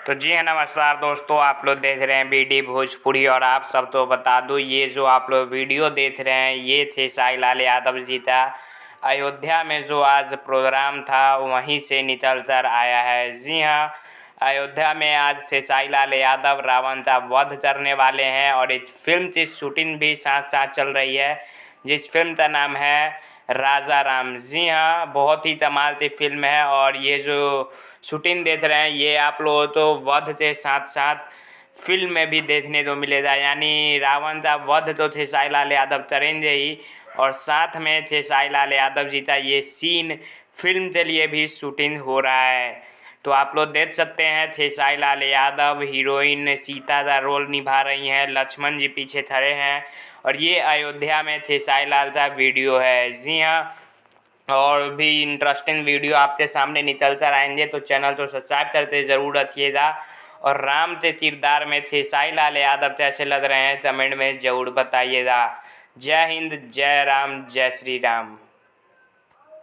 तो जी हाँ, नमस्कार दोस्तों, आप लोग देख रहे हैं बीडी भोजपुरी। और आप सब तो बता दूँ, ये जो आप लोग वीडियो देख रहे हैं ये थे साई लाल यादव जी का अयोध्या में जो आज प्रोग्राम था वहीं से निकल कर आया है। जी हाँ, अयोध्या में आज से साई लाल यादव रावण का वध करने वाले हैं और एक फिल्म की शूटिंग भी साथ साथ चल रही है, जिस फिल्म का नाम है राजा राम। जी हाँ, बहुत ही कमाल की फिल्म है और ये जो शूटिंग देख रहे हैं ये आप लोगों तो वध के साथ साथ फिल्म में भी देखने को मिलेगा। यानी रावण का वध तो थे साई लाल यादव करेंगे ही, और साथ में थे साई लाल यादव जी का ये सीन फिल्म के लिए भी शूटिंग हो रहा है। तो आप लोग देख सकते हैं थे साई लाल यादव हीरोइन सीता का रोल निभा रही हैं, लक्ष्मण जी पीछे खड़े हैं और ये अयोध्या में थे साई लाल का वीडियो है। जी हाँ, और भी इंटरेस्टिंग वीडियो आपके सामने निकल कर आएंगे, तो चैनल को सब्सक्राइब करते ज़रूर रखिएगा। और राम के किरदार में थे साई लाल यादव कैसे लग रहे हैं कमेंट में ज़रूर बताइएगा। जय हिंद, जय राम, जय श्री राम।